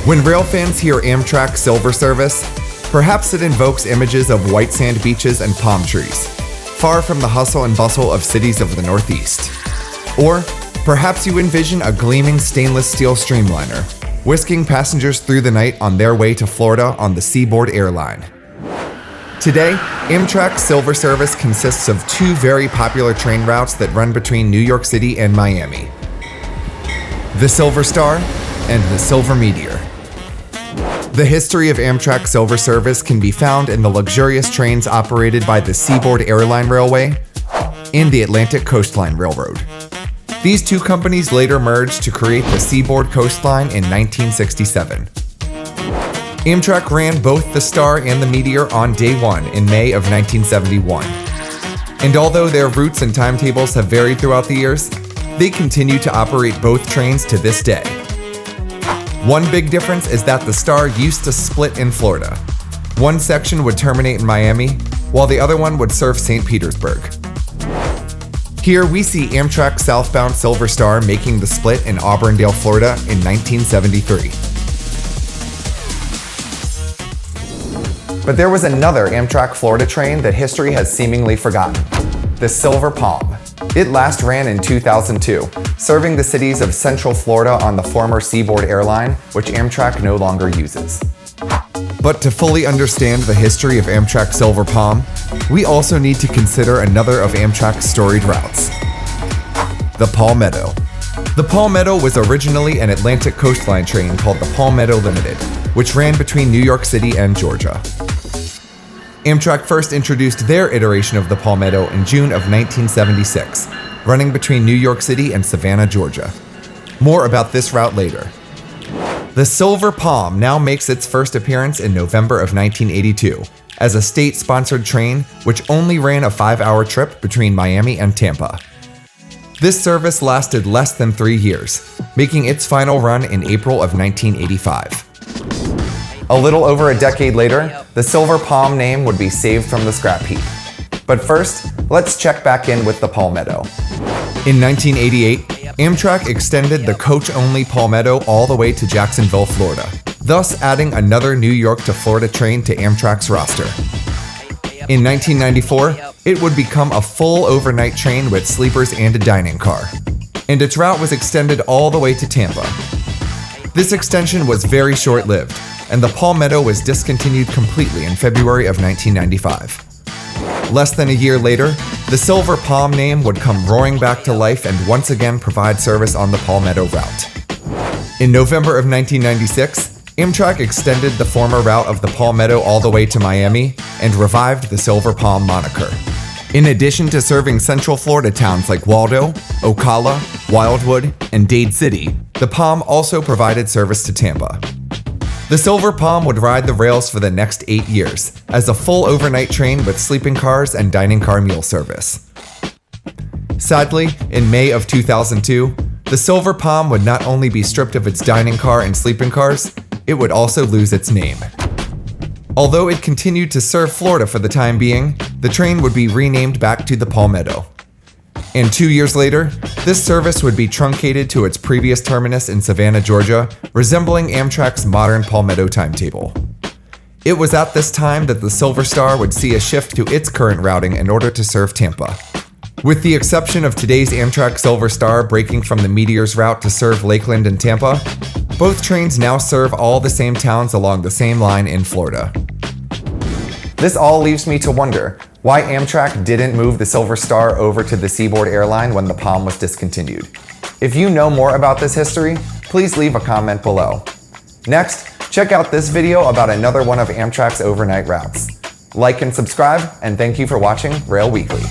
When rail fans hear Amtrak Silver Service, perhaps it invokes images of white sand beaches and palm trees, far from the hustle and bustle of cities of the Northeast. Or perhaps you envision a gleaming stainless steel streamliner, whisking passengers through the night on their way to Florida on the Seaboard Airline. Today, Amtrak Silver Service consists of two very popular train routes that run between New York City and Miami: the Silver Star and the Silver Meteor. The history of Amtrak Silver Service can be found in the luxurious trains operated by the Seaboard Airline Railway and the Atlantic Coastline Railroad. These two companies later merged to create the Seaboard Coastline in 1967. Amtrak ran both the Star and the Meteor on day one in May of 1971. And although their routes and timetables have varied throughout the years, they continue to operate both trains to this day. One big difference is that the Star used to split in Florida. One section would terminate in Miami, while the other one would serve St. Petersburg. Here we see Amtrak southbound Silver Star making the split in Auburndale, Florida in 1973. But there was another Amtrak Florida train that history has seemingly forgotten: the Silver Palm. It last ran in 2002, serving the cities of Central Florida on the former Seaboard Airline, which Amtrak no longer uses. But to fully understand the history of Amtrak Silver Palm, we also need to consider another of Amtrak's storied routes: the Palmetto. The Palmetto was originally an Atlantic Coastline train called the Palmetto Limited, which ran between New York City and Georgia. Amtrak first introduced their iteration of the Palmetto in June of 1976, running between New York City and Savannah, Georgia. More about this route later. The Silver Palm now makes its first appearance in November of 1982 as a state-sponsored train which only ran a 5-hour trip between Miami and Tampa. This service lasted less than 3 years, making its final run in April of 1985. A little over a decade later, the Silver Palm name would be saved from the scrap heap. But first, let's check back in with the Palmetto. In 1988, Amtrak extended the coach-only Palmetto all the way to Jacksonville, Florida, thus adding another New York to Florida train to Amtrak's roster. In 1994, it would become a full overnight train with sleepers and a dining car, and its route was extended all the way to Tampa. This extension was very short-lived, and the Palmetto was discontinued completely in February of 1995. Less than a year later, the Silver Palm name would come roaring back to life and once again provide service on the Palmetto route. In November of 1996, Amtrak extended the former route of the Palmetto all the way to Miami and revived the Silver Palm moniker. In addition to serving Central Florida towns like Waldo, Ocala, Wildwood, and Dade City, the Palm also provided service to Tampa. The Silver Palm would ride the rails for the next 8 years as a full overnight train with sleeping cars and dining car meal service. Sadly, in May of 2002, the Silver Palm would not only be stripped of its dining car and sleeping cars, it would also lose its name. Although it continued to serve Florida for the time being, the train would be renamed back to the Palmetto. And 2 years later, this service would be truncated to its previous terminus in Savannah, Georgia, resembling Amtrak's modern Palmetto timetable. It was at this time that the Silver Star would see a shift to its current routing in order to serve Tampa. With the exception of today's Amtrak Silver Star breaking from the Meteor's route to serve Lakeland and Tampa, both trains now serve all the same towns along the same line in Florida. This all leaves me to wonder why Amtrak didn't move the Silver Star over to the Seaboard Airline when the Palm was discontinued. If you know more about this history, please leave a comment below. Next, check out this video about another one of Amtrak's overnight routes. Like and subscribe, and thank you for watching Rail Weekly.